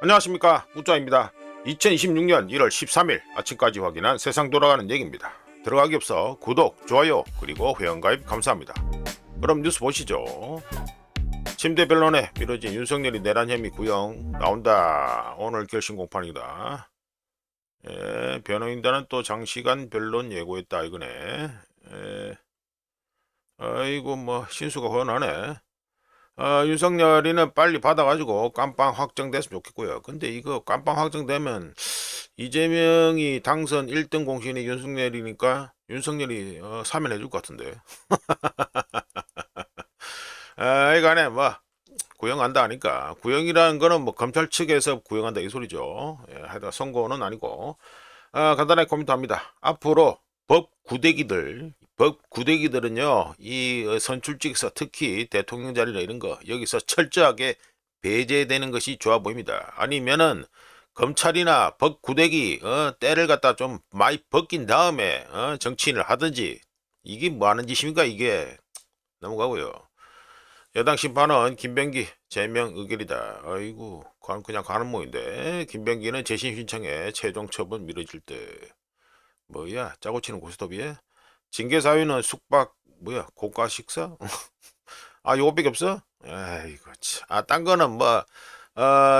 안녕하십니까, 우짜입니다. 2026년 1월 13일 아침까지 확인한 세상 돌아가는 얘기입니다. 들어가기 앞서 구독, 좋아요, 그리고 회원가입 감사합니다. 그럼 뉴스 보시죠. 침대 변론에 미뤄진 윤석열이 내란 혐의 구형 나온다. 오늘 결심 공판이다. 변호인단은 또 장시간 변론 예고했다 이거네. 아이고 뭐 신수가 훤하네. 윤석열이는 빨리 받아가지고 깜빵 확정됐으면 좋겠고요. 근데 이거 깜빵 확정되면 이재명이 당선 1등 공신이 윤석열이니까 윤석열이 사면해줄 것 같은데. 이간에 뭐 구형한다 하니까 구형이라는 거는 뭐 검찰 측에서 구형한다 이 소리죠. 하여튼 선고는 아니고 간단하게 코멘트합니다. 앞으로 법 구대기들은요, 이 선출직에서 특히 대통령 자리나 이런 거 여기서 철저하게 배제되는 것이 좋아 보입니다. 아니면은 검찰이나 법 구대기 때를 갖다 좀 많이 벗긴 다음에 정치인을 하든지. 이게 뭐 하는 짓입니까 이게. 넘어가고요. 여당 심판은 김병기 제명 의결이다. 아이고 그냥 가는 모인데 김병기는 재심 신청에 최종 처분 미뤄질 때 뭐야 짜고 치는 고스톱이에 징계 사유는 숙박 뭐야 고가 식사 요거밖에 없어. 아이고 딴 거는 뭐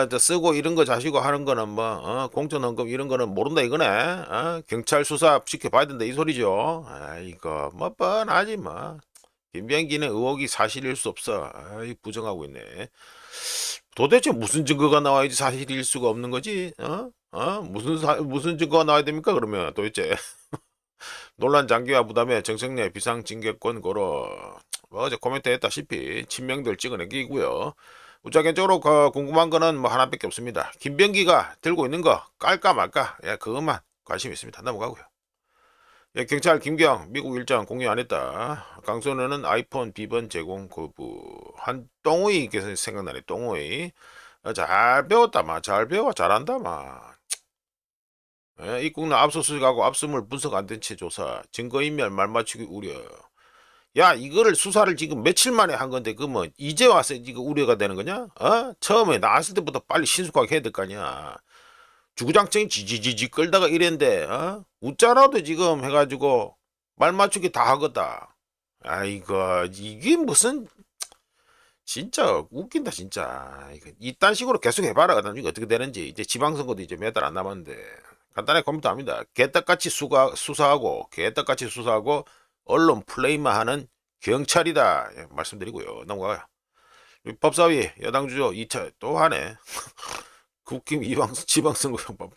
저 쓰고 이런 거 자시고 하는 거는 뭐 공천헌금 이런 거는 모른다 이거네. 경찰 수사 지켜봐야 된다 이 소리죠. 아이고 뭐 뻔하지 뭐. 김병기는 의혹이 사실일 수 없어. 부정하고 있네. 도대체 무슨 증거가 나와야지 사실일 수가 없는 거지? 무슨 증거가 나와야 됩니까? 그러면 도대체 논란 장기화 부담에 정sek내 비상징계권 걸어. 뭐 어제 코멘트 했다시피 친명들 찍어내기고요. 우짜견적으로 궁금한 거는 뭐 하나밖에 없습니다. 김병기가 들고 있는 거 깔까 말까? 그것만 관심 있습니다. 넘어가고요. 경찰 김경 미국 일정 공유 안 했다. 강선호는 아이폰 비번 제공 거부. 한 똥오이께서 생각나네. 똥오이. 잘 배웠다 마. 잘 배워 잘한다 마. 입국나 압수수색하고 압수물 분석 안 된 채 조사. 증거인멸 말맞추기 우려. 야 이거를 수사를 지금 며칠 만에 한 건데 그 뭐 이제 와서 이거 우려가 되는 거냐? 처음에 나왔을 때부터 빨리 신속하게 해야 될 거 아니야. 주구장창 지지지지 끌다가 이랬는데 웃자라도 지금 해가지고 말 맞추기 다 하겠다. 아이고 이게 무슨 진짜 웃긴다 진짜. 이딴 식으로 계속 해봐라. 그다음 이게 어떻게 되는지. 이제 지방선거도 이제 몇 달 안 남았는데 간단하게 코멘트합니다. 개떡같이 개떡같이 수사하고 언론 플레이만 하는 경찰이다 말씀드리고요. 넘어가요. 법사위 여당 주조 2차 또 하네. 국힘 지방선거 형법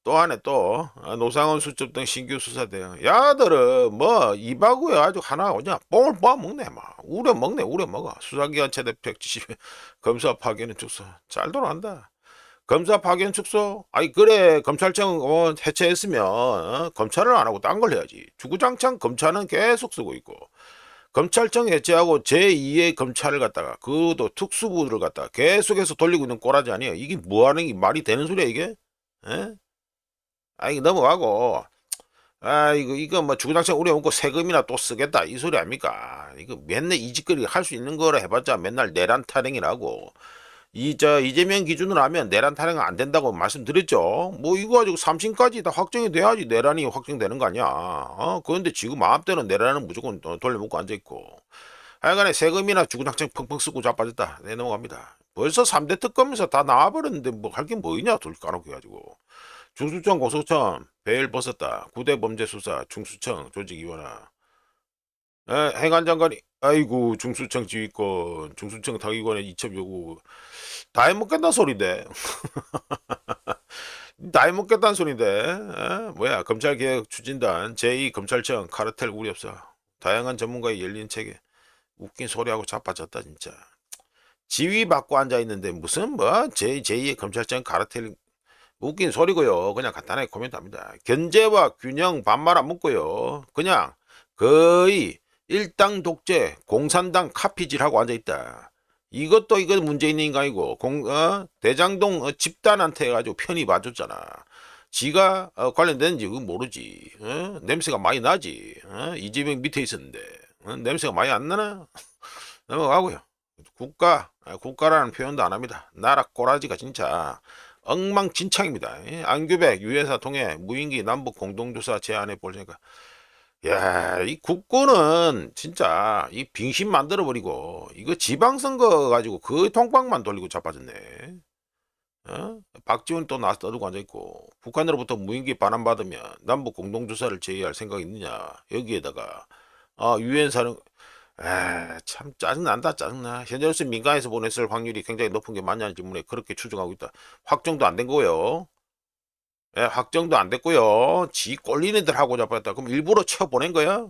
또 하네 또. 노상원 수첩 등 신규 수사 대응. 야들은 뭐 입하고요 아주 하나 그냥 뽕을 뽑아 먹네. 막 우려 먹네. 우려 먹어. 수사기관 최대 170 검사 파견은 축소 잘 돌아간다. 검사 파견 축소. 아니 그래 검찰청 해체했으면 검찰을 안 하고 딴 걸 해야지. 주구장창 검찰은 계속 쓰고 있고 검찰청 해체하고 제2의 검찰을 갖다가 그것도 특수부를 갖다가 계속해서 돌리고 있는 꼬라지 아니에요. 이게 뭐하는 게 말이 되는 소리야 이게? 에? 이거 넘어가고. 이거 뭐 주구장창 우려먹고 세금이나 또 쓰겠다 이 소리 아닙니까? 이거 맨날 이 짓거리 할 수 있는 거라 해봤자 맨날 내란 타령이라고. 이재명 기준으로 하면 내란 타령은 안 된다고 말씀드렸죠. 뭐 이거 가지고 3심까지 다 확정이 돼야지 내란이 확정되는 거 아니야. 그런데 지금 마음대로 내란은 무조건 돌려먹고 앉아있고. 하여간에 세금이나 주구장창 펑펑 쓰고 자빠졌다. 네, 넘어갑니다. 벌써 3대 특검에서 다 나와버렸는데 뭐 할 게 뭐 있냐 돌 까놓고 해가지고. 중수청 고소청 베일 벗었다. 9대 범죄 수사 중수청 조직위원회. 행안장관이 아이고 중수청 지휘권 중수청 당위권의 이첩 요구 다 해먹겠다는 소리인데. 다 해먹겠다는 소리인데. 뭐야 검찰개혁 추진단 제2검찰청 카르텔 우리 없어. 다양한 전문가의 열린 체계. 웃긴 소리하고 자빠졌다 진짜. 지휘 받고 앉아있는데 무슨 뭐 제2의 검찰청 카르텔 웃긴 소리고요. 그냥 간단하게 코멘트합니다. 견제와 균형 반말 안 묻고요. 그냥 거의 일당 독재 공산당 카피질하고 앉아있다. 이것도 이거 문제 있는 인간이고 대장동 집단한테 해가지고 편히 봐줬잖아. 지가 관련되는지 그건 모르지. 냄새가 많이 나지. 이재명 밑에 있었는데 냄새가 많이 안 나나? 넘어가고요. 국가라는 표현도 안 합니다. 나라 꼬라지가 진짜 엉망진창입니다. 안규백 유엔사 통해 무인기 남북 공동조사 제안해 볼 생각. 야, 이 국고는 진짜 이 빙신 만들어 버리고 이거 지방선거 가지고 그 통방만 돌리고 자빠졌네. 어? 박지원 또 나서 떠들고 앉아 있고 북한으로부터 무인기 반환받으면 남북 공동조사를 제의할 생각이 있느냐 여기에다가 유엔사는 참 짜증난다 짜증나. 현재로서 민간에서 보냈을 확률이 굉장히 높은 게 맞냐는 질문에 그렇게 추정하고 있다. 확정도 안 된 거예요. 예, 확정도 안 됐고요. 지 꼴린 애들 하고 잡았다. 그럼 일부러 쳐보낸 거야?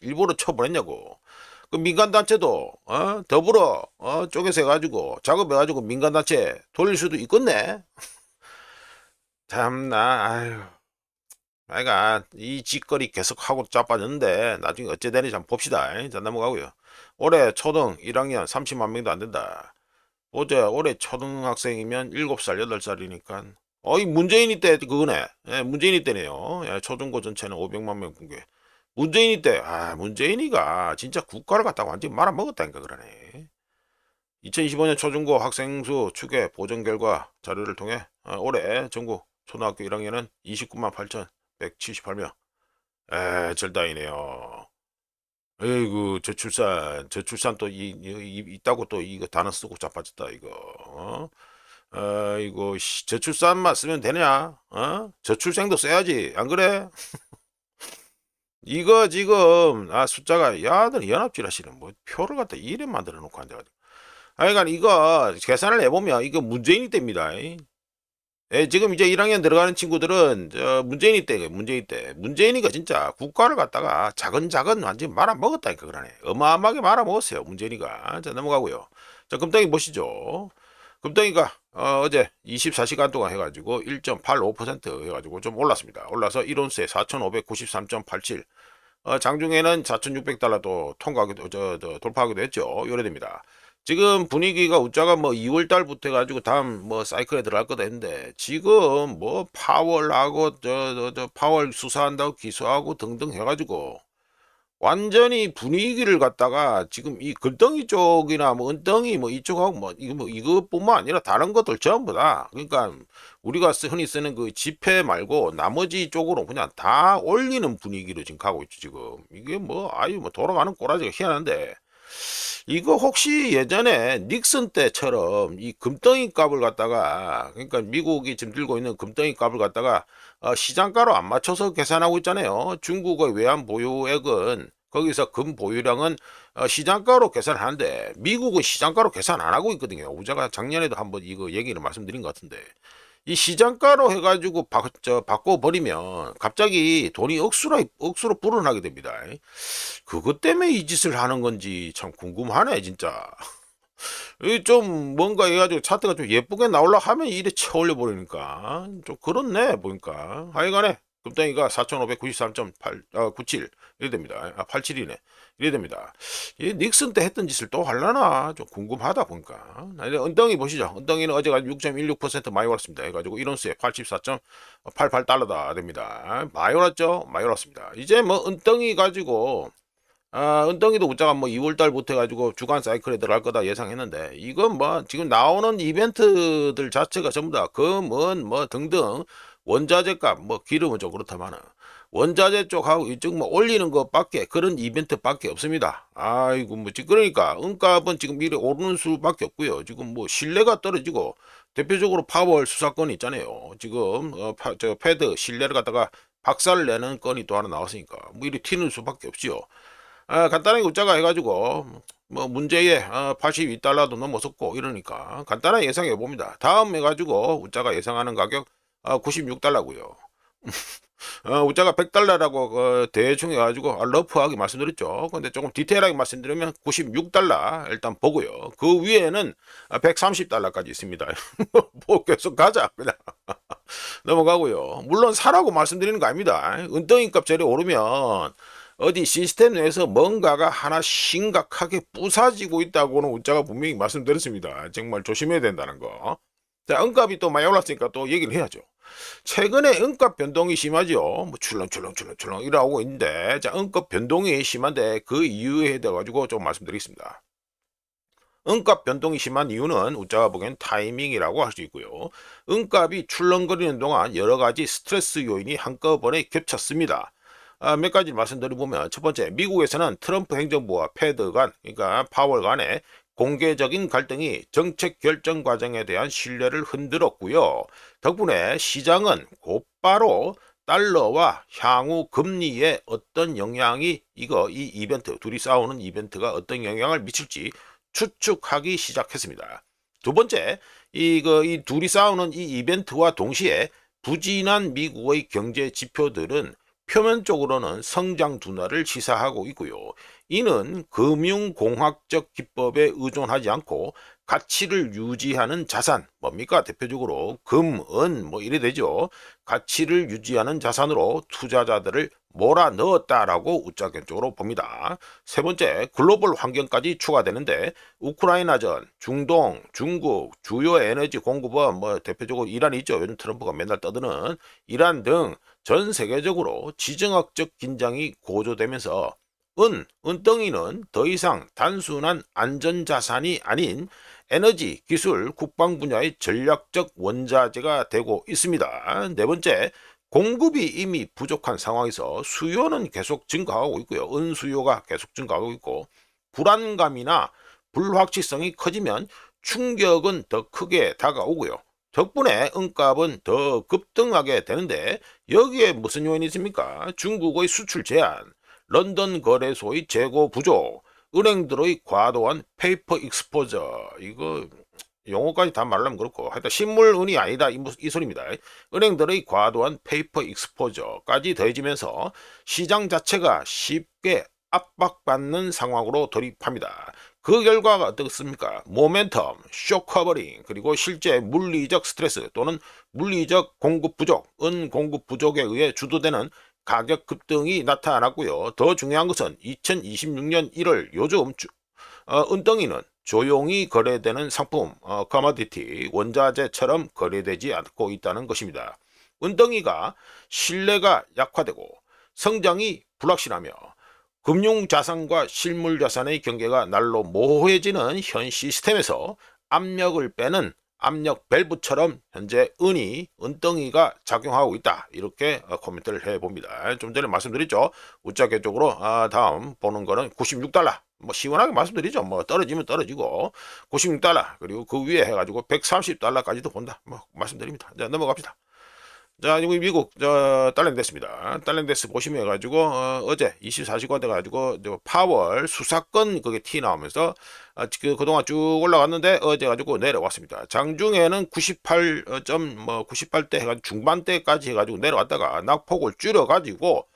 일부러 쳐보냈냐고. 그 민간단체도 더불어 쪽에서 해가지고 작업해가지고 민간단체 돌릴 수도 있겠네. 참나 아유. 아이가 이 짓거리 계속 하고 자빠졌는데 나중에 어째 되는지 한번 봅시다. 자 넘어가고요. 올해 초등 1학년 30만 명도 안 된다. 올해 초등학생이면 7살 8살이니까 이 문재인이 때 그거네. 예, 문재인이 때네요. 예, 초중고 전체는 500만 명 붕괴. 문재인이 때 문재인이가 진짜 국가를 갖다가 완전히 말아먹었다니까 그러네. 2025년 초중고 학생 수 추계 보정 결과 자료를 통해 올해 전국 초등학교 1학년은 29만 8,178명. 절다이네요. 에이구 저출산 또 있다고 또 이거 단어 쓰고 자빠졌다 이거. 이거 저출산만 쓰면 되냐? 저출생도 써야지 안 그래? 이거 지금 숫자가 야들 연합질 하시는 뭐 표를 갖다 이래 만들어 놓고 앉아가지고. 하여간 이거 계산을 해보면 이거 문재인이 때입니다. 지금 이제 1학년 들어가는 친구들은 문재인이 때 문재인이가 진짜 국가를 갖다가 자근자근 완전히 말아먹었다니까 그러네. 어마어마하게 말아먹었어요 문재인이가. 자 넘어가고요. 자 금덩이 보시죠. 금덩이가 어제 24시간 동안 해가지고 1.85% 해가지고 좀 올랐습니다. 올라서 1온스에 4,593.87. 장중에는 4,600달러도 통과하기도 돌파하기도 했죠. 요래됩니다. 지금 분위기가 웃자가 뭐 2월 달부터 해가지고 다음 뭐 사이클에 들어갈 거다 했는데 지금 뭐 파월하고 파월 수사한다고 기소하고 등등 해가지고 완전히 분위기를 갖다가 지금 이 글덩이 쪽이나 뭐 은덩이 뭐 이쪽하고 뭐 이것뿐만 아니라 다른 것들 전부 다 그러니까 우리가 흔히 쓰는 그 지폐 말고 나머지 쪽으로 그냥 다 올리는 분위기로 지금 가고 있죠 지금. 이게 뭐 아유 뭐 돌아가는 꼬라지가 희한한데 이거 혹시 예전에 닉슨 때처럼 이 금덩이 값을 갖다가 그러니까 미국이 지금 들고 있는 금덩이 값을 갖다가 시장가로 안 맞춰서 계산하고 있잖아요. 중국의 외환 보유액은 거기서 금 보유량은 시장가로 계산하는데 미국은 시장가로 계산 안 하고 있거든요. 제가 작년에도 한번 이거 얘기를 말씀드린 것 같은데 이 시장가로 해가지고 바꿔버리면 갑자기 돈이 억수로 불어나게 됩니다. 그것 때문에 이 짓을 하는 건지 참 궁금하네 진짜. 좀 뭔가 해가지고 차트가 좀 예쁘게 나올라 하면 이래 쳐올려 버리니까 좀 그렇네 보니까. 하여간에 금덩이가 4,593.97 이래 됩니다. 87이네. 이래 됩니다. 이 닉슨 때 했던 짓을 또 할라나 좀 궁금하다 보니까. 은덩이 보시죠. 은덩이는 어제가 6.16% 많이 올랐습니다. 해가지고 1온스에 84.88달러다 됩니다. 많이 올랐죠? 많이 올랐습니다. 이제 뭐 은덩이 가지고 은덩이도 웃자가 뭐 2월 달부터 해가지고 주간 사이클에 들어갈 거다 예상했는데 이건 뭐 지금 나오는 이벤트들 자체가 전부 다 금은 뭐 등등 원자재 값 뭐 기름은 좀 그렇다마는 원자재 쪽하고 이쪽 뭐 올리는 것밖에 그런 이벤트밖에 없습니다. 아이고 뭐 그러니까 은값은 지금 미래 오르는 수밖에 없고요. 지금 뭐 신뢰가 떨어지고 대표적으로 파월 수사건이 있잖아요. 지금 저 패드 신뢰를 갖다가 박살을 내는 건이 또 하나 나왔으니까 뭐 이리 튀는 수밖에 없지요. 간단하게 웃자가 해가지고 뭐 문제에 82달러도 넘어섰고 이러니까 간단하게 예상해 봅니다. 다음 해가지고 웃자가 예상하는 가격 96달러고요. 웃자가 100달러라고 대충 해가지고 러프하게 말씀드렸죠. 근데 조금 디테일하게 말씀드리면 96달러 일단 보고요. 그 위에는 130달러까지 있습니다. 뭐 계속 가자 그냥. 넘어가고요. 물론 사라고 말씀드리는 거 아닙니다. 은덩이 값 저리 오르면 어디 시스템 내에서 뭔가가 하나 심각하게 부사지고 있다고는 웃자가 분명히 말씀드렸습니다. 정말 조심해야 된다는 거. 자, 은값이 또 많이 올랐으니까 또 얘기를 해야죠. 최근에 은값 변동이 심하죠. 뭐 출렁출렁 이러고 있는데 자, 은값 변동이 심한데 그 이유에 대해 가지고 좀 말씀드리겠습니다. 은값 변동이 심한 이유는 우짜가 보기엔 타이밍이라고 할 수 있고요. 은값이 출렁거리는 동안 여러 가지 스트레스 요인이 한꺼번에 겹쳤습니다. 몇 가지 말씀드려보면 첫 번째, 미국에서는 트럼프 행정부와 패드 간, 그러니까 파월 간의 공개적인 갈등이 정책 결정 과정에 대한 신뢰를 흔들었고요. 덕분에 시장은 곧바로 달러와 향후 금리에 어떤 영향이 이 이벤트, 둘이 싸우는 이벤트가 어떤 영향을 미칠지 추측하기 시작했습니다. 두 번째, 이 둘이 싸우는 이 이벤트와 동시에 부진한 미국의 경제 지표들은 표면적으로는 성장 둔화를 시사하고 있고요. 이는 금융공학적 기법에 의존하지 않고 가치를 유지하는 자산, 뭡니까? 대표적으로 금, 은, 뭐 이래 되죠. 가치를 유지하는 자산으로 투자자들을 몰아넣었다라고 우짜견적으로 봅니다. 세 번째, 글로벌 환경까지 추가되는데 우크라이나전, 중동, 중국, 주요 에너지 공급원, 뭐 대표적으로 이란이 있죠. 요즘 트럼프가 맨날 떠드는 이란 등 전 세계적으로 지정학적 긴장이 고조되면서 은덩이는 더 이상 단순한 안전자산이 아닌 에너지, 기술, 국방 분야의 전략적 원자재가 되고 있습니다. 네 번째, 공급이 이미 부족한 상황에서 수요는 계속 증가하고 있고요. 은수요가 계속 증가하고 있고, 불안감이나 불확실성이 커지면 충격은 더 크게 다가오고요. 덕분에 은값은 더 급등하게 되는데 여기에 무슨 요인이 있습니까? 중국의 수출 제한, 런던 거래소의 재고 부족, 은행들의 과도한 페이퍼 익스포저, 이거 용어까지 다 말하면 그렇고 하여튼 실물은이 아니다 이 소리입니다. 은행들의 과도한 페이퍼 익스포저까지 더해지면서 시장 자체가 쉽게 압박받는 상황으로 돌입합니다. 그 결과가 어떻습니까? 모멘텀, 쇼 커버링, 그리고 실제 물리적 스트레스 또는 물리적 공급 부족, 은 공급 부족에 의해 주도되는 가격 급등이 나타났고요. 더 중요한 것은 2026년 1월 요즘 은덩이는 조용히 거래되는 상품, 커머디티, 원자재처럼 거래되지 않고 있다는 것입니다. 은덩이가 신뢰가 약화되고 성장이 불확실하며 금융자산과 실물자산의 경계가 날로 모호해지는 현 시스템에서 압력을 빼는 압력 밸브처럼 현재 은덩이가 작용하고 있다. 이렇게 코멘트를 해봅니다. 좀 전에 말씀드렸죠. 우짜계 쪽으로 다음 보는 거는 96달러. 뭐 시원하게 말씀드리죠. 뭐 떨어지면 떨어지고 96달러 그리고 그 위에 해가지고 130달러까지도 본다. 뭐 말씀드립니다. 자, 넘어갑시다. 자, 여기 미국 달러 됐습니다. 달러 인덱스 보시면 해가지고 어제 24시간 돼가지고 파월 수사권 그게 티 나오면서 그동안 쭉 올라갔는데 어제 가지고 내려왔습니다. 장중에는 98대 해가지고 중반대까지 해가지고 내려왔다가 낙폭을 줄여가지고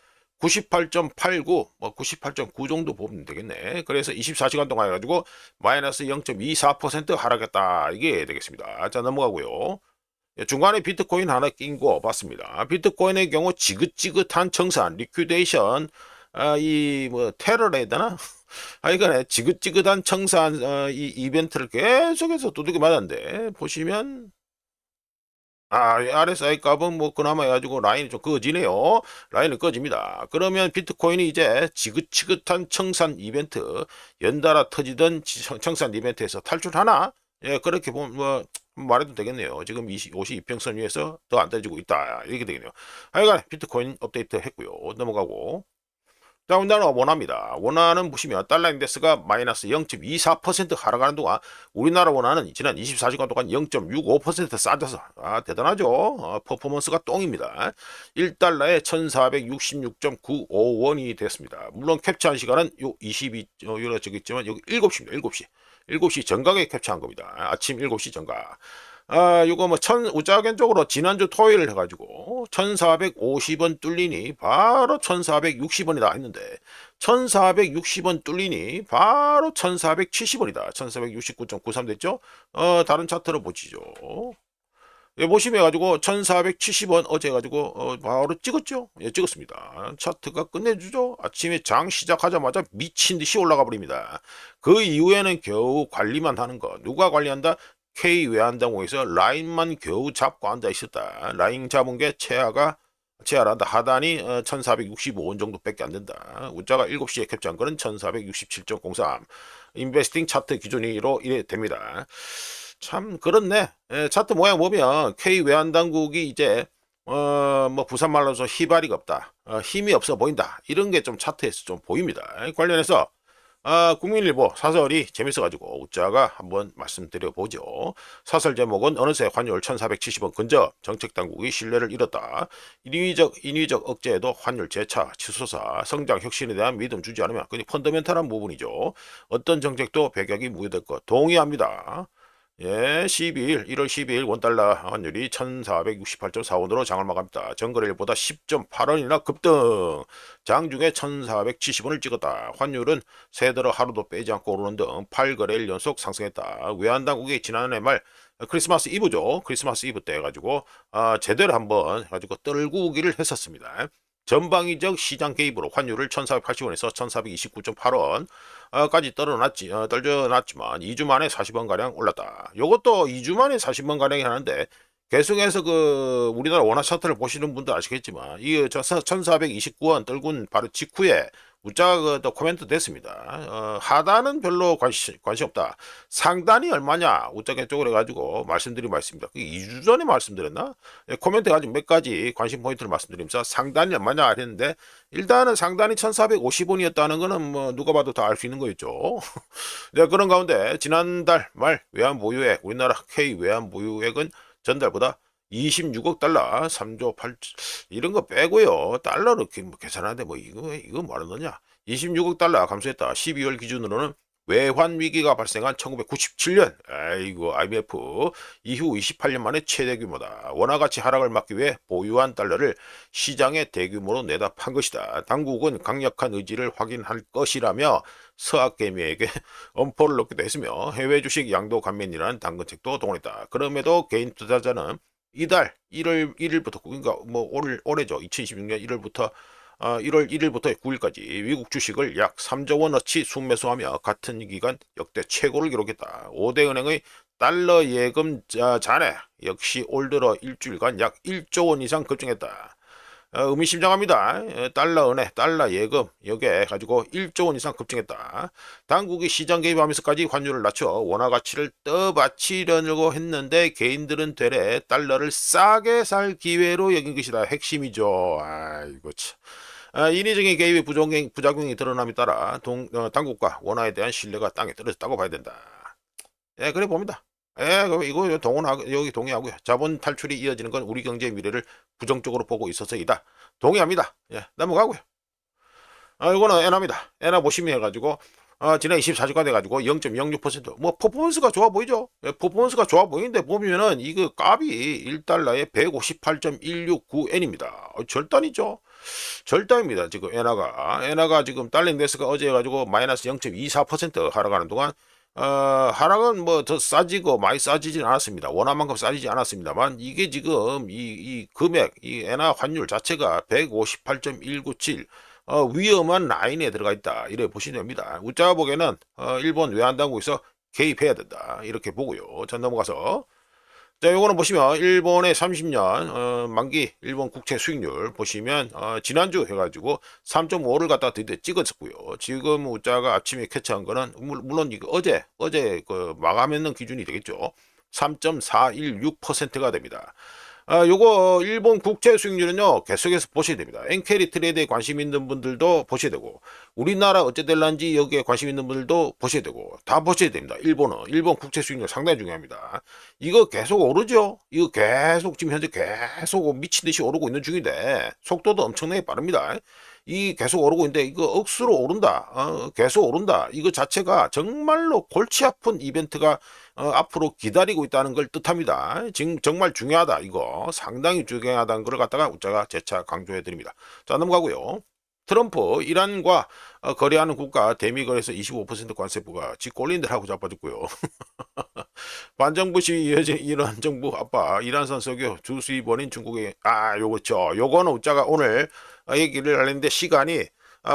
98.89, 뭐 98.9 정도 보면 되겠네. 그래서 24시간 동안 해가지고 마이너스 0.24% 하락했다. 이게 되겠습니다. 자, 넘어가고요. 중간에 비트코인 하나 낀 거 봤습니다. 비트코인의 경우 지긋지긋한 청산, 리퀴데이션, 이 뭐 테러라 해야 되나? 하여간에 지긋지긋한 청산 이 이벤트를 계속해서 두들겨 맞았는데 보시면 RSI 값은 뭐 그나마 해가지고 라인이 좀 그어지네요. 라인은 꺼집니다. 그러면 비트코인이 이제 지긋지긋한 청산 이벤트, 연달아 터지던 청산 이벤트에서 탈출하나? 예, 그렇게 보면 뭐 말해도 되겠네요. 지금 52평선 위에서 더 안 떨어지고 있다. 이렇게 되겠네요. 하여간 비트코인 업데이트 했고요. 넘어가고. 다음 나라 원화입니다. 원화는 보시면 달러 인덱스가 마이너스 0.24% 하락하는 동안 우리나라 원화는 지난 24시간 동안 0.65% 싸져서 대단하죠. 퍼포먼스가 똥입니다. 1달러에 1466.95원이 됐습니다. 물론 캡처한 시간은 요 22, 저기 있지만 여기 7시입니다. 7시. 7시 정각에 캡처한 겁니다. 아침 7시 정각. 요거 뭐 우짜견적으로 지난주 토요일 해가지고 1450원 뚫리니 바로 1460원이다 했는데 1460원 뚫리니 바로 1470원이다. 1469.93 됐죠? 다른 차트로 보시죠. 예, 보시면 해가지고 1470원 어제 해가지고 바로 찍었죠. 예, 찍었습니다. 차트가 끝내주죠. 아침에 장 시작하자마자 미친 듯이 올라가 버립니다. 그 이후에는 겨우 관리만 하는 거. 누가 관리한다? K 외환당국에서 라인만 겨우 잡고 앉아 있었다. 라인 잡은 게 최하가 제한한다. 하단이 1465원 정도밖에 안 된다. 우자가 7시에 캡처한 거는 1467.03. 인베스팅 차트 기준으로 이래 됩니다. 참 그렇네. 차트 모양 보면 K 외환당국이 이제 뭐 부산말로서 희발이가 없다. 힘이 없어 보인다. 이런 게 좀 차트에서 좀 보입니다. 관련해서 국민일보 사설이 재밌어가지고 우짜가 한번 말씀드려보죠. 사설 제목은 어느새 환율 1470원 근접 정책당국이 신뢰를 잃었다. 인위적 억제에도 환율 재차 치솟아 성장 혁신에 대한 믿음 주지 않으면 그게 펀더멘탈한 부분이죠. 어떤 정책도 배격이 무효될 것 동의합니다. 예, 1월 12일 원달러 환율이 1468.4원으로 장을 마감했다. 전거래일보다 10.8원이나 급등. 장중에 1470원을 찍었다. 환율은 새들어 하루도 빼지 않고 오르는 등 8거래일 연속 상승했다. 외환당국이 지난해 말 크리스마스 이브죠. 크리스마스 이브 때 해가지고 제대로 한번 해가지고 떨구기를 했었습니다. 전방위적 시장 개입으로 환율을 1480원에서 1429.8원 까지 떨어졌지만 2주 만에 40원가량 올랐다. 요것도 2주 만에 40원가량이 하는데 계속해서 그 우리나라 원화 차트를 보시는 분들 아시겠지만 이 1429원 떨군 바로 직후에 문자가 또 코멘트 됐습니다. 하단은 별로 관심 없다. 상단이 얼마냐? 우짜게 쪽으로 해가지고 말씀드린 말씀입니다. 2주 전에 말씀드렸나? 코멘트 가지고 몇 가지 관심 포인트를 말씀드리면서 상단이 얼마냐 했는데 일단은 상단이 1450원이었다는 거는 뭐 누가 봐도 다 알 수 있는 거였죠. 네, 그런 가운데 지난달 말 외환 보유액 우리나라 K 외환 보유액은 전달보다 26억 달러, 3조 8 이런 거 빼고요. 달러로 뭐 계산하는데 뭐 이거 뭐하는 거냐? 26억 달러 감소했다. 12월 기준으로는 외환 위기가 발생한 1997년, 아이고 IMF 이후 28년 만에 최대 규모다. 원화 가치 하락을 막기 위해 보유한 달러를 시장에 대규모로 내다 판 것이다. 당국은 강력한 의지를 확인할 것이라며 서학개미에게 엄포를 넣기도 했으며 해외 주식 양도 감면이라는 당근책도 동원했다. 그럼에도 개인 투자자는 이달 1월 1일부터 그러니까 뭐 올해죠. 2026년 1월부터 1월 1일부터 9일까지 미국 주식을 약 3조 원어치 순매수하며 같은 기간 역대 최고를 기록했다. 5대 은행의 달러 예금 잔액 역시 올 들어 일주일간 약 1조 원 이상 급증했다. 의미심장합니다. 달러 은행, 달러 예금 여기에 가지고 1조 원 이상 급증했다. 당국이 시장 개입하면서까지 환율을 낮춰 원화 가치를 떠받치려고 했는데 개인들은 되레 달러를 싸게 살 기회로 여긴 것이다. 핵심이죠. 아이고 참. 인위적인 개입의 부작용이 드러남에 따라 당국과 원화에 대한 신뢰가 땅에 떨어졌다고 봐야 된다. 예, 그래 봅니다. 예, 그럼 이거 여기 동의하고요. 자본 탈출이 이어지는 건 우리 경제의 미래를 부정적으로 보고 있어서이다. 동의합니다. 예, 넘어가고요. 이거는 엔화입니다. 엔화 보시면 해가지고 지난 24주가 돼가지고 0.06%. 뭐 퍼포먼스가 좋아 보이죠? 예, 퍼포먼스가 좋아 보이는데 보면은 이거 값이 1달러에 158.169엔입니다. 절단이죠. 절단입니다. 지금 엔화가 지금 달러 인덱스가 어제 해가지고 마이너스 0.24% 하락하는 동안 하락은 뭐 더 싸지고 많이 싸지진 않았습니다. 원화만큼 싸지지 않았습니다만 이게 지금 이 금액 이 엔화 환율 자체가 158.197 위험한 라인에 들어가 있다. 이렇게 보시면 됩니다. 우짜 보기에는 일본 외환당국에서 개입해야 된다. 이렇게 보고요. 전 넘어가서 자, 요거는 보시면 일본의 30년 만기 일본 국채 수익률 보시면 지난주 해가지고 3.5를 갖다 드디어 찍었었고요. 지금 우짜가 아침에 캐치한 거는 물론 이거 어제 그 마감했는 기준이 되겠죠. 3.416%가 됩니다. 요거 일본 국채 수익률은요 계속해서 보셔야 됩니다. 엔캐리 트레이드에 관심 있는 분들도 보셔야 되고 우리나라 어째 될란지 여기에 관심 있는 분들도 보셔야 되고 다 보셔야 됩니다. 일본 국채 수익률 상당히 중요합니다. 이거 계속 오르죠. 이거 계속 지금 현재 계속 미친 듯이 오르고 있는 중인데 속도도 엄청나게 빠릅니다. 이 계속 오르고 있는데 이거 억수로 오른다. 계속 오른다. 이거 자체가 정말로 골치 아픈 이벤트가 앞으로 기다리고 있다는 걸 뜻합니다. 지금 정말 중요하다. 이거 상당히 중요하다는 걸 갖다가 우짜가 재차 강조해 드립니다. 자, 넘어가고요. 트럼프 이란과 거래하는 국가 대미 거래에서 25% 관세 부과 쥐꼴린들 하고 자빠졌고요. 반정부 시위 이어진 이란 정부 압박 이란산 석유 주수입원인 중국에 요거는 우짜가 오늘 얘기를 하는데 시간이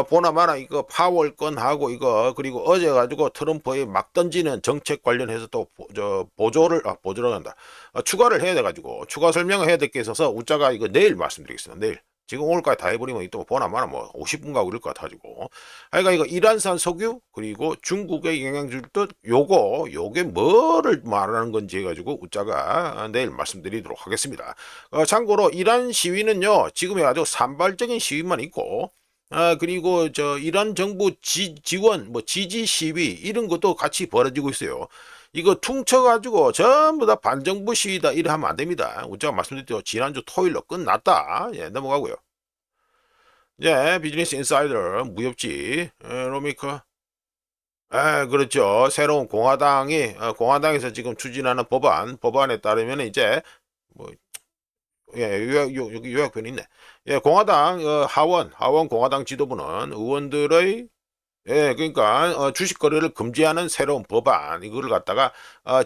보나마나 이거 파월 건하고 이거 그리고 어제 가지고 트럼프의 막 던지는 정책 관련해서 또 보조를 한다. 추가를 해야 돼 가지고 추가 설명을 해야 될 게 있어서 우짜가 이거 내일 말씀드리겠습니다. 내일 지금 오늘까지 다 해버리면 또 보나 마나 뭐 50분 가고 이럴 것 같아가지고. 하여간 이거 이란산 석유 그리고 중국의 영향 줄 듯 요게 뭐를 말하는 건지 해가지고 우짜가 내일 말씀드리도록 하겠습니다. 참고로 이란 시위는요 지금 아주 산발적인 시위만 있고 그리고 저 이란 정부 지원 뭐 지지 시위 이런 것도 같이 벌어지고 있어요. 이거 퉁쳐가지고 전부 다 반정부 시위다 이래 하면 안 됩니다. 제가 말씀드렸죠. 지난주 토요일로 끝났다. 예, 넘어가고요. 예, 비즈니스 인사이더 무협지 로미카. 그렇죠. 새로운 공화당에서 지금 추진하는 법안에 따르면 이제 뭐 여기 요약편이 있네. 예, 공화당 하원 공화당 지도부는 의원들의 그러니까 주식 거래를 금지하는 새로운 법안 이거를 갖다가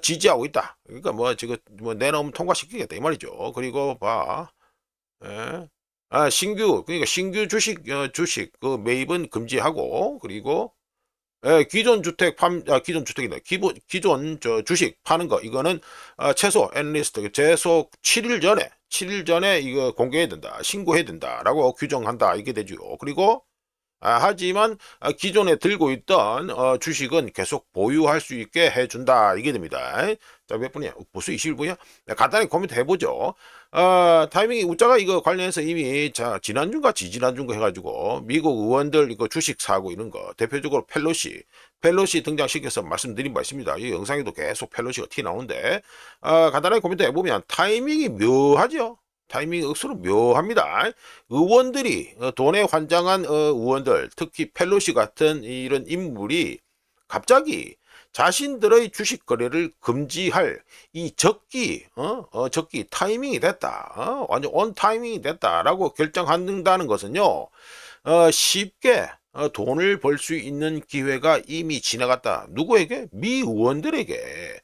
지지하고 있다. 그러니까 뭐 지금 뭐 내놓으면 통과시키겠다 이 말이죠. 그리고 봐, 예. 그러니까 신규 주식 그 매입은 금지하고 그리고 기존 주택 기존 주택이다. 기존 저 주식 파는 거 이거는 최소 애널리스트 최소 7일 전에 이거 공개해야 된다. 신고해야 된다라고 규정한다. 이게 되죠. 그리고 하지만 기존에 들고 있던 주식은 계속 보유할 수 있게 해준다. 이게 됩니다. 자, 몇 분이야? 벌써 21분이야? 간단히 코멘트 해보죠. 타이밍이 우짜가 이거 관련해서 이미 지난주인가 지지난주인가 해가지고 미국 의원들 이거 주식 사고 이런 거 대표적으로 펠로시 등장시켜서 말씀드린 바 있습니다. 이 영상에도 계속 펠로시가 티 나오는데 간단하게 코멘트 해보면 타이밍이 묘하죠. 타이밍이 억수로 묘합니다. 의원들이 돈에 환장한 의원들 특히 펠로시 같은 이런 인물이 갑자기 자신들의 주식 거래를 금지할 이 적기 타이밍이 됐다. 완전 온 타이밍이 됐다라고 결정한다는 것은요. 쉽게 돈을 벌 수 있는 기회가 이미 지나갔다. 누구에게? 미 의원들에게.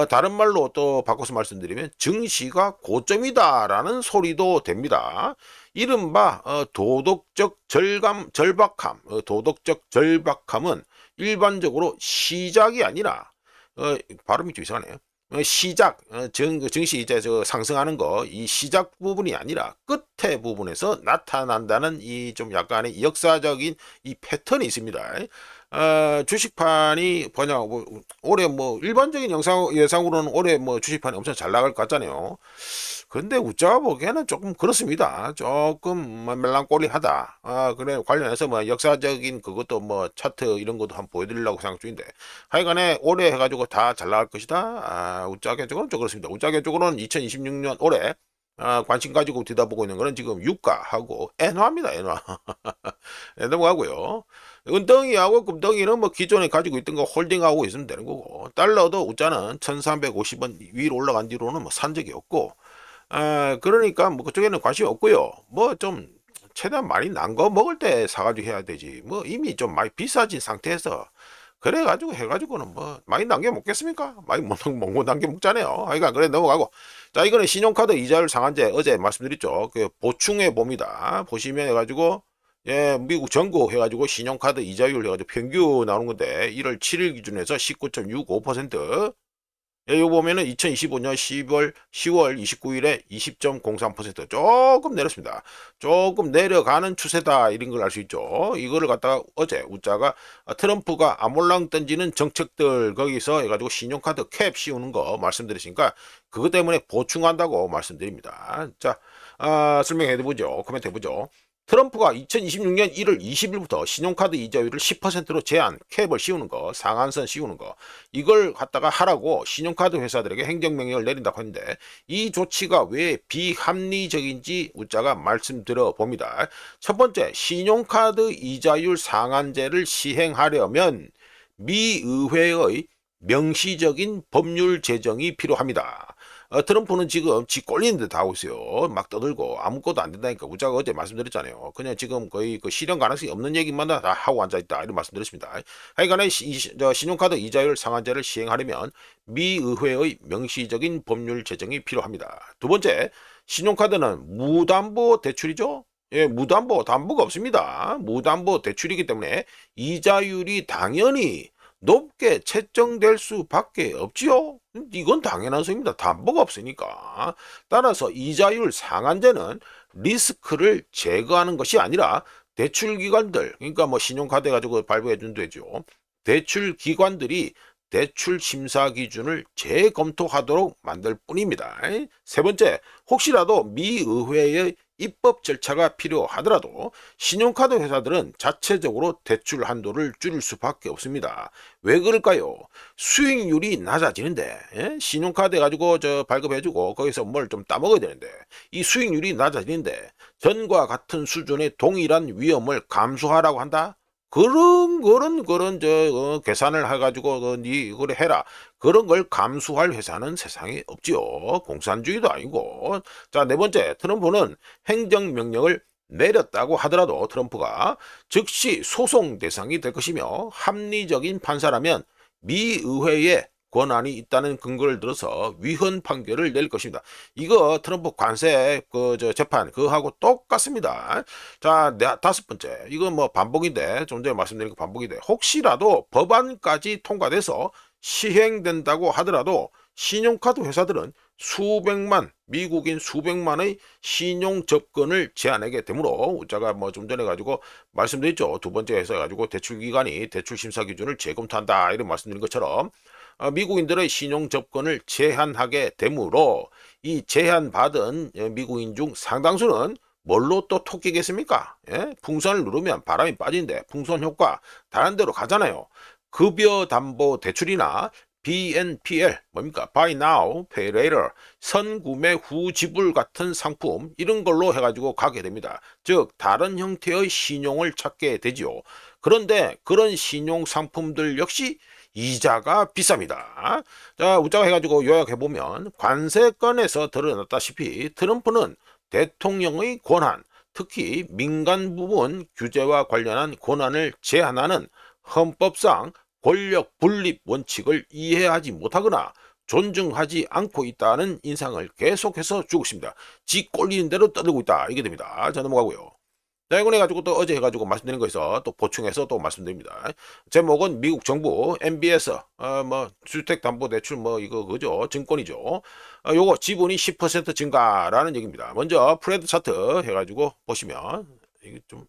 다른 말로 또 바꿔서 말씀드리면 증시가 고점이다라는 소리도 됩니다. 이른바 도덕적 절박함은 일반적으로 시작이 아니라 발음이 좀 이상하네요. 증시 이제 상승하는 거, 이 시작 부분이 아니라 끝에 부분에서 나타난다는 이 좀 약간의 역사적인 이 패턴이 있습니다. 주식판이 올해 뭐 일반적인 예상으로는 올해 뭐 주식판이 엄청 잘 나갈 것 같잖아요. 근데 우짜가 보기에는 조금 그렇습니다. 조금 멜랑꼴리하다. 그래 관련해서 뭐 역사적인 그것도 뭐 차트 이런 것도 한번 보여드리려고 생각 중인데 하여간에 올해 해가지고 다 잘 나갈 것이다. 우짜 개쪽으로는 좀 그렇습니다. 우짜 개쪽으로는 2026년 올해 관심 가지고 들여다보고 있는 거는 지금 유가하고 엔화입니다. 엔화. 넘어가고요. 은덩이하고 금덩이는 뭐 기존에 가지고 있던 거 홀딩하고 있으면 되는 거고 달러도 우짜는 1350원 위로 올라간 뒤로는 뭐 산 적이 없고 그러니까 뭐 그쪽에는 관심이 없고요. 뭐 좀 최대한 많이 난 거 먹을 때 사가지고 해야 되지. 뭐 이미 좀 많이 비싸진 상태에서 그래가지고 해가지고는 뭐 많이 남겨 먹겠습니까? 많이 못 남겨 먹잖아요. 하여간 그래 넘어가고 자 이거는 신용카드 이자율 상한제 어제 말씀드렸죠. 그 보충해 봅니다. 보시면 해가지고 예 미국 전국 해가지고 신용카드 이자율 해가지고 평균 나오는 건데 1월 7일 기준에서 19.65%. 예, 요 보면은 2025년 10월 29일에 20.03% 조금 내렸습니다. 조금 내려가는 추세다 이런 걸 알 수 있죠. 이거를 갖다가 어제 우짜가 트럼프가 아몰랑 던지는 정책들 거기서 해가지고 신용카드 캡 씌우는 거 말씀드렸으니까 그것 때문에 보충한다고 말씀드립니다. 자, 설명해보죠. 코멘트 해보죠. 트럼프가 2026년 1월 20일부터 신용카드 이자율을 10%로 제한, 캡을 씌우는 거, 상한선 씌우는 거, 이걸 갖다가 하라고 신용카드 회사들에게 행정명령을 내린다고 했는데 이 조치가 왜 비합리적인지 우짜가 말씀드려 봅니다. 첫 번째, 신용카드 이자율 상한제를 시행하려면 미 의회의 명시적인 법률 제정이 필요합니다. 트럼프는 지금 지 꼴리는 듯 하고 있어요. 막 떠들고 아무것도 안 된다니까. 우자가 어제 말씀드렸잖아요. 그냥 지금 거의 그 실현 가능성이 없는 얘기만 다 하고 앉아있다. 이런 말씀드렸습니다. 하여간에 신용카드 이자율 상한제를 시행하려면 미 의회의 명시적인 법률 제정이 필요합니다. 두 번째, 신용카드는 무담보 대출이죠. 예, 담보가 없습니다. 무담보 대출이기 때문에 이자율이 당연히 높게 책정될 수밖에 없지요. 이건 당연한 소입니다. 담보가 없으니까. 따라서 이자율 상한제는 리스크를 제거하는 것이 아니라 대출기관들, 그러니까 뭐 신용카드 가지고 발부해 준 되죠. 대출기관들이 대출 심사 기준을 재검토하도록 만들 뿐입니다. 세 번째, 혹시라도 미 의회의 입법 절차가 필요하더라도 신용카드 회사들은 자체적으로 대출 한도를 줄일 수밖에 없습니다. 왜 그럴까요? 수익률이 낮아지는데, 신용카드 가지고 발급해주고 거기서 뭘 좀 따먹어야 되는데, 이 수익률이 낮아지는데 전과 같은 수준의 동일한 위험을 감수하라고 한다? 그런 계산을 해가지고 이걸 해라. 그런 걸 감수할 회사는 세상에 없지요. 공산주의도 아니고. 자, 네 번째, 트럼프는 행정명령을 내렸다고 하더라도 트럼프가 즉시 소송 대상이 될 것이며 합리적인 판사라면 미 의회에 권한이 있다는 근거를 들어서 위헌 판결을 낼 것입니다. 이거 트럼프 관세 재판 그거하고 똑같습니다. 자, 다섯 번째, 이건 뭐 반복인데 좀 전에 말씀드린 거 반복인데 혹시라도 법안까지 통과돼서 시행된다고 하더라도 신용카드 회사들은 미국인 수백만의 신용 접근을 제한하게 되므로 제가 뭐 좀 전에 가지고 말씀드렸죠. 두 번째 해서 가지고 대출기관이 대출 심사 기준을 재검토한다 이런 말씀드린 것처럼 미국인들의 신용 접근을 제한하게 되므로 이 제한받은 미국인 중 상당수는 뭘로 또 토끼겠습니까? 풍선을 누르면 바람이 빠지는데 풍선 효과 다른 데로 가잖아요. 급여 담보 대출이나 BNPL 뭡니까? Buy Now, Pay Later, 선구매 후 지불 같은 상품 이런 걸로 해가지고 가게 됩니다. 즉 다른 형태의 신용을 찾게 되지요. 그런데 그런 신용 상품들 역시 이자가 비쌉니다. 자, 우자가 해가지고 요약해보면 관세건에서 드러났다시피 트럼프는 대통령의 권한, 특히 민간 부분 규제와 관련한 권한을 제한하는 헌법상 권력 분립 원칙을 이해하지 못하거나 존중하지 않고 있다는 인상을 계속해서 주고 있습니다. 지 꼴리는 대로 떠들고 있다. 이게 됩니다. 자, 넘어가고요. 자, 이건 해가지고 또 어제 해가지고 말씀드린 거에서 또 보충해서 또 말씀드립니다. 제목은 미국 정부 MBS 뭐 주택담보대출 뭐 이거 그죠 증권이죠. 요거 지분이 10% 증가라는 얘기입니다. 먼저 프레드 차트 해가지고 보시면 이게 좀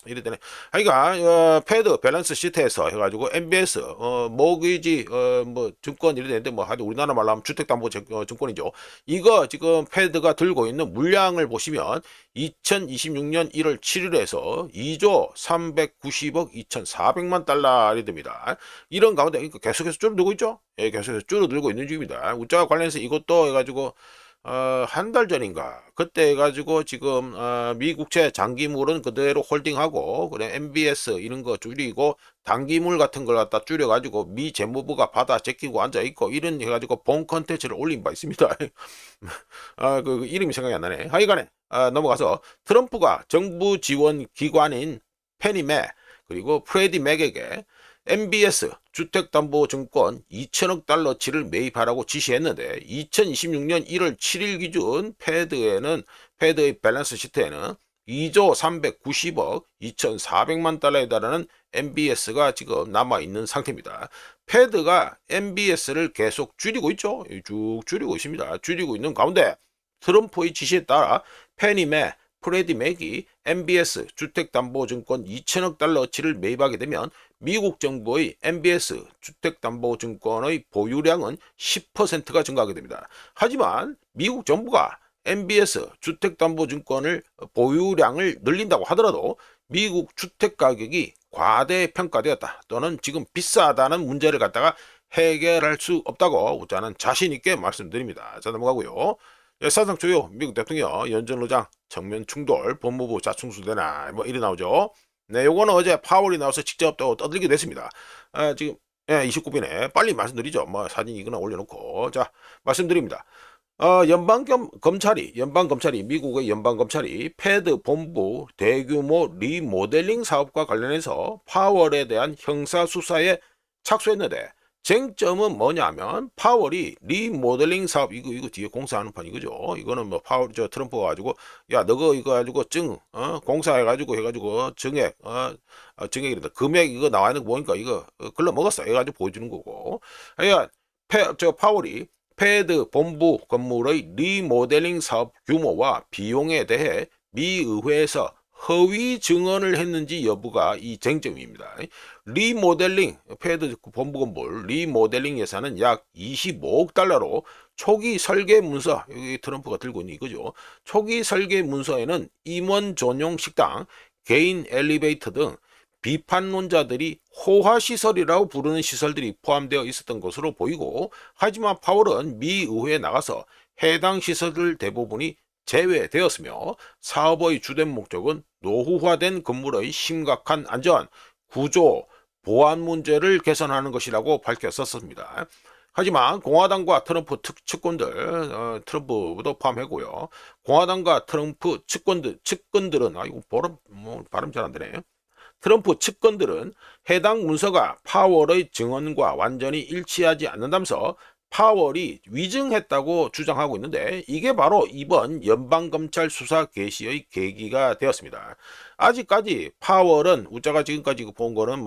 이래 되네. 그러니까 패드 밸런스 시트에서 해가지고 MBS 모기지 뭐 증권 이래 되는데 뭐 하여튼 우리나라 말로 하면 주택담보 증권이죠. 이거 지금 패드가 들고 있는 물량을 보시면 2026년 1월 7일에서 2조 390억 2,400만 달러이 됩니다. 이런 가운데 계속해서 줄어들고 있죠. 예, 계속해서 줄어들고 있는 중입니다. 우자와 관련해서 이것도 해가지고 한 달 전인가 그때 해가지고 지금 미국채 장기물은 그대로 홀딩하고 그래 MBS 이런 거 줄이고 단기물 같은 걸 갖다 줄여가지고 미 재무부가 받아 제끼고 앉아 있고 이런 해가지고 본 컨텐츠를 올린 바 있습니다. 그 이름이 생각이 안 나네. 하여간에 넘어가서 트럼프가 정부 지원 기관인 페니메 그리고 프레디 맥에게 MBS 주택담보증권 2천억 달러치를 매입하라고 지시했는데 2026년 1월 7일 기준 패드의 밸런스 시트에는 2조 390억 2,400만 달러에 달하는 MBS가 지금 남아있는 상태입니다. 패드가 MBS를 계속 줄이고 있죠. 쭉 줄이고 있습니다. 줄이고 있는 가운데 트럼프의 지시에 따라 페니메 프레디 맥이 MBS 주택담보증권 2천억 달러치를 매입하게 되면 미국 정부의 MBS 주택담보증권의 보유량은 10%가 증가하게 됩니다. 하지만 미국 정부가 MBS 주택담보증권을 보유량을 늘린다고 하더라도 미국 주택가격이 과대평가되었다 또는 지금 비싸다는 문제를 갖다가 해결할 수 없다고 저는 자신 있게 말씀드립니다. 자, 넘어가고요. 사상 주요 미국 대통령 연전 의장 정면 충돌 법무부 자충수되나 뭐 이리 나오죠. 네, 요거는 어제 파월이 나와서 직접 또 떠들기도 했습니다. 지금 29분에 빨리 말씀드리죠. 뭐 사진 이거나 올려놓고 자 말씀드립니다. 연방검찰이 미국의 연방검찰이 패드 본부 대규모 리모델링 사업과 관련해서 파월에 대한 형사수사에 착수했는데 쟁점은 뭐냐면 파월이 리모델링 사업 이거 뒤에 공사하는 판 이거죠. 이거는 뭐 파월 트럼프가 가지고 야 너거 이거 가지고 공사해가지고 해가지고 증액이란다 금액 이거 나와 있는 거 보니까 이거 글러 먹었어 해가지고 보여주는 거고. 그러니까 파월이 패드 본부 건물의 리모델링 사업 규모와 비용에 대해 미 의회에서 허위 증언을 했는지 여부가 이 쟁점입니다. 리모델링, 패드 본부 건물 리모델링 예산은 약 25억 달러로 초기 설계 문서, 여기 트럼프가 들고 있는 이거죠. 초기 설계 문서에는 임원 전용 식당, 개인 엘리베이터 등 비판론자들이 호화시설이라고 부르는 시설들이 포함되어 있었던 것으로 보이고, 하지만 파월은 미 의회에 나가서 해당 시설들 대부분이 제외되었으며 사업의 주된 목적은 노후화된 건물의 심각한 안전, 구조, 보안 문제를 개선하는 것이라고 밝혔었습니다. 하지만 공화당과 트럼프 측근들, 트럼프도 포함하고요. 공화당과 트럼프 측근들은, 이거 발음 잘 안 되네. 트럼프 측근들은 해당 문서가 파월의 증언과 완전히 일치하지 않는다면서 파월이 위증했다고 주장하고 있는데, 이게 바로 이번 연방검찰 수사 개시의 계기가 되었습니다. 아직까지 파월은, 우자가 지금까지 본 거는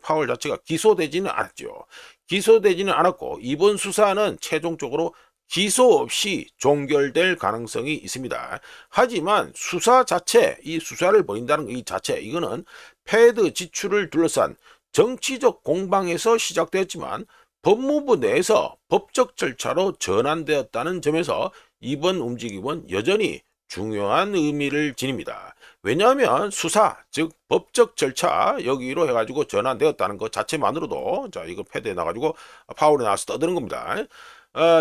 파월 자체가 기소되지는 않았죠. 기소되지는 않았고, 이번 수사는 최종적으로 기소 없이 종결될 가능성이 있습니다. 하지만 수사 자체, 이 수사를 벌인다는 이 자체, 이거는 패드 지출을 둘러싼 정치적 공방에서 시작되었지만 법무부 내에서 법적 절차로 전환되었다는 점에서 이번 움직임은 여전히 중요한 의미를 지닙니다. 왜냐하면 수사, 즉 법적 절차, 여기로 해가지고 전환되었다는 것 자체만으로도, 자, 이거 패드에 나가지고 파월에 나와서 떠드는 겁니다.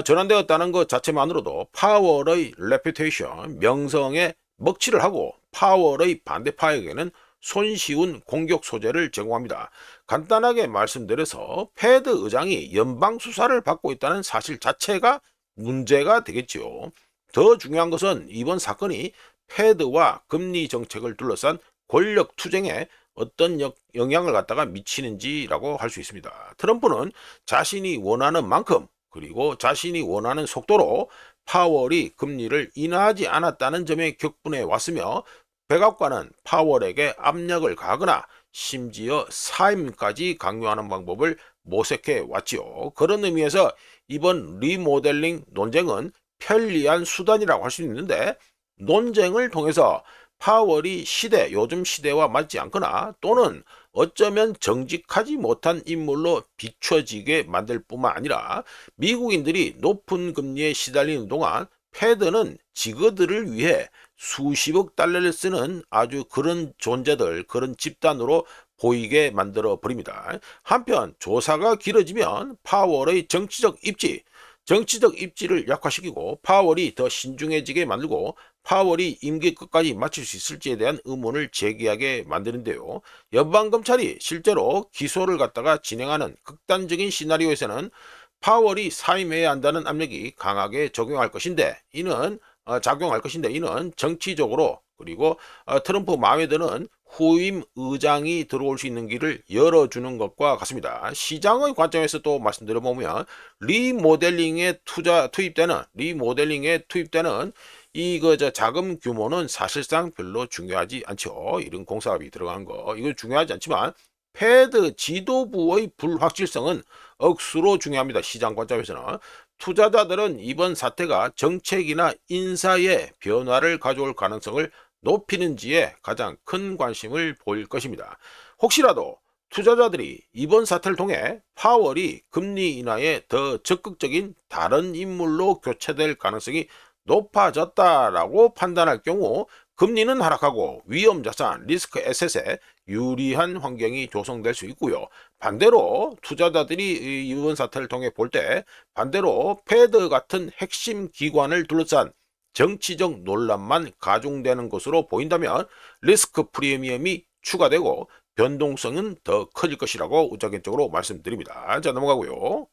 전환되었다는 것 자체만으로도 파월의 레퓨테이션, 명성에 먹칠을 하고 파월의 반대파에게는 손쉬운 공격 소재를 제공합니다. 간단하게 말씀드려서 패드 의장이 연방 수사를 받고 있다는 사실 자체가 문제가 되겠지요. 더 중요한 것은 이번 사건이 패드와 금리 정책을 둘러싼 권력 투쟁에 어떤 영향을 갖다가 미치는지라고 할 수 있습니다. 트럼프는 자신이 원하는 만큼, 그리고 자신이 원하는 속도로 파월이 금리를 인하하지 않았다는 점에 격분해 왔으며, 백악관은 파월에게 압력을 가하거나 심지어 사임까지 강요하는 방법을 모색해 왔지요. 그런 의미에서 이번 리모델링 논쟁은 편리한 수단이라고 할 수 있는데, 논쟁을 통해서 파월이 요즘 시대와 맞지 않거나 또는 어쩌면 정직하지 못한 인물로 비춰지게 만들 뿐만 아니라, 미국인들이 높은 금리에 시달리는 동안 패드는 지그들을 위해 수십억 달러를 쓰는 아주 그런 존재들, 그런 집단으로 보이게 만들어 버립니다. 한편 조사가 길어지면 파월의 정치적 입지를 약화시키고 파월이 더 신중해지게 만들고 파월이 임기 끝까지 마칠 수 있을지에 대한 의문을 제기하게 만드는데요. 연방검찰이 실제로 기소를 갖다가 진행하는 극단적인 시나리오에서는 파월이 사임해야 한다는 압력이 강하게 작용할 것인데, 이는 정치적으로, 그리고 트럼프 마음에 드는 후임 의장이 들어올 수 있는 길을 열어주는 것과 같습니다. 시장의 관점에서 또 말씀드려보면 리모델링에 투입되는 자금 규모는 사실상 별로 중요하지 않죠. 이런 공사업이 들어간 거, 이거 중요하지 않지만 패드 지도부의 불확실성은 억수로 중요합니다. 시장 관점에서는. 투자자들은 이번 사태가 정책이나 인사의 변화를 가져올 가능성을 높이는지에 가장 큰 관심을 보일 것입니다. 혹시라도 투자자들이 이번 사태를 통해 파월이 금리 인하에 더 적극적인 다른 인물로 교체될 가능성이 높아졌다라고 판단할 경우 금리는 하락하고 위험자산, 리스크 에셋에 유리한 환경이 조성될 수 있고요. 반대로 투자자들이 이번 사태를 통해 볼 때 반대로 패드 같은 핵심 기관을 둘러싼 정치적 논란만 가중되는 것으로 보인다면 리스크 프리미엄이 추가되고 변동성은 더 커질 것이라고 우자견적으로 말씀드립니다. 자, 넘어가고요.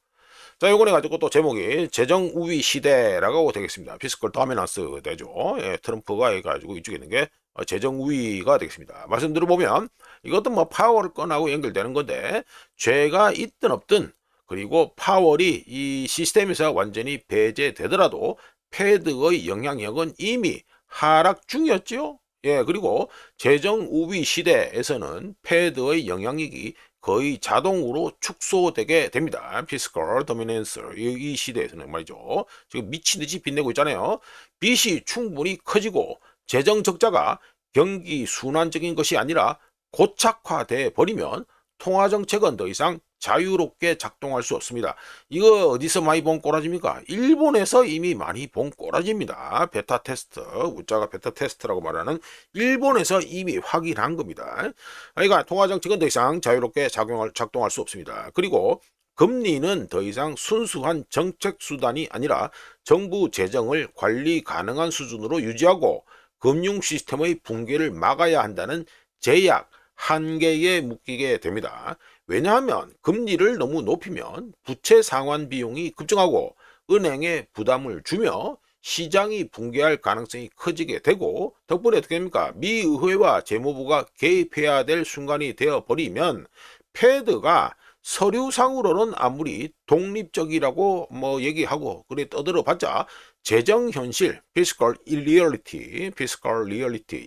자, 요번에 가지고 또 제목이 재정 우위 시대라고 되겠습니다. 피스컬 도미넌스 되죠. 예, 트럼프가 해가지고 이쪽에 있는 게 재정 우위가 되겠습니다. 말씀드려보면 이것도 파월을 건하고 연결되는 건데, 죄가 있든 없든, 그리고 파월이 이 시스템에서 완전히 배제되더라도 패드의 영향력은 이미 하락 중이었죠. 예, 그리고 재정 우위 시대에서는 패드의 영향력이 거의 자동으로 축소되게 됩니다. 피스컬 도미넌스 이 시대에서는 말이죠. 지금 미친듯이 빚내고 있잖아요. 빚이 충분히 커지고 재정 적자가 경기 순환적인 것이 아니라 고착화돼 버리면 통화정책은 더 이상 자유롭게 작동할 수 없습니다. 이거 어디서 많이 본 꼬라지입니까? 일본에서 이미 많이 본 꼬라지입니다. 베타 테스트, 우자가 베타 테스트라고 말하는 일본에서 이미 확인한 겁니다. 그러니까 통화정책은 더 이상 자유롭게 작동할 수 없습니다. 그리고 금리는 더 이상 순수한 정책 수단이 아니라 정부 재정을 관리 가능한 수준으로 유지하고 금융 시스템의 붕괴를 막아야 한다는 제약, 한계에 묶이게 됩니다. 왜냐하면 금리를 너무 높이면 부채 상환 비용이 급증하고 은행에 부담을 주며 시장이 붕괴할 가능성이 커지게 되고 덕분에 어떻게 됩니까? 미 의회와 재무부가 개입해야 될 순간이 되어버리면 패드가 서류상으로는 아무리 독립적이라고 얘기하고 그래 떠들어봤자 재정 현실, fiscal reality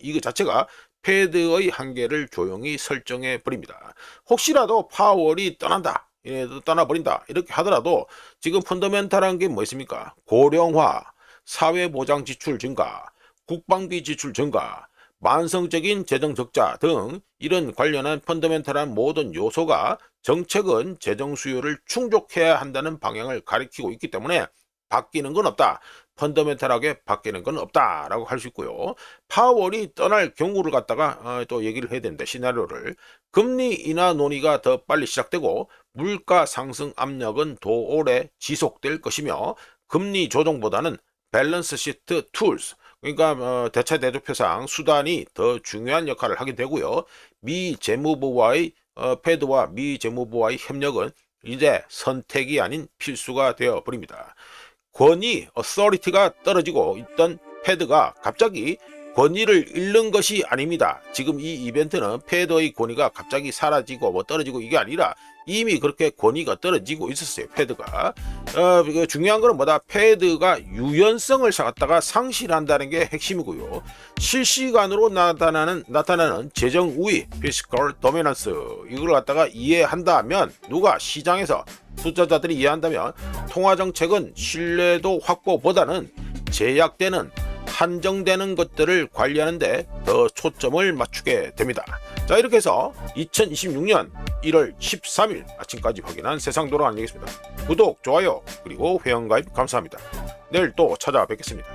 이거 자체가 패드의 한계를 조용히 설정해 버립니다. 혹시라도 파월이 떠나버린다 이렇게 하더라도 지금 펀더멘탈한 게 뭐 있습니까? 고령화, 사회보장 지출 증가, 국방비 지출 증가, 만성적인 재정 적자 등 이런 관련한 펀더멘탈한 모든 요소가 정책은 재정 수요를 충족해야 한다는 방향을 가리키고 있기 때문에 바뀌는 건 없다. 펀더멘탈하게 바뀌는 건 없다라고 할 수 있고요. 파월이 떠날 경우를 갖다가 또 얘기를 해야 되는데 시나리오를 금리 인하 논의가 더 빨리 시작되고 물가 상승 압력은 더 오래 지속될 것이며 금리 조정보다는 밸런스 시트 툴스 그러니까 대차대조표상 수단이 더 중요한 역할을 하게 되고요. 미 재무부와의 패드와 미 재무부와의 협력은 이제 선택이 아닌 필수가 되어 버립니다. 권위, authority가 떨어지고 있던 패드가 갑자기 권위를 잃는 것이 아닙니다. 지금 이 이벤트는 패드의 권위가 갑자기 사라지고 떨어지고 이게 아니라 이미 그렇게 권위가 떨어지고 있었어요. 패드가. 중요한 거는 뭐다? 패드가 유연성을 갖다가 상실한다는 게 핵심이고요. 실시간으로 나타나는 재정 우위, fiscal dominance 이걸 갖다가 이해한다면 누가 시장에서 투자자들이 이해한다면 통화정책은 신뢰도 확보보다는 제약되는 한정되는 것들을 관리하는데 더 초점을 맞추게 됩니다. 자 이렇게 해서 2026년 1월 13일 아침까지 확인한 세상 돌아가겠습니다. 구독, 좋아요 그리고 회원가입 감사합니다. 내일 또 찾아뵙겠습니다.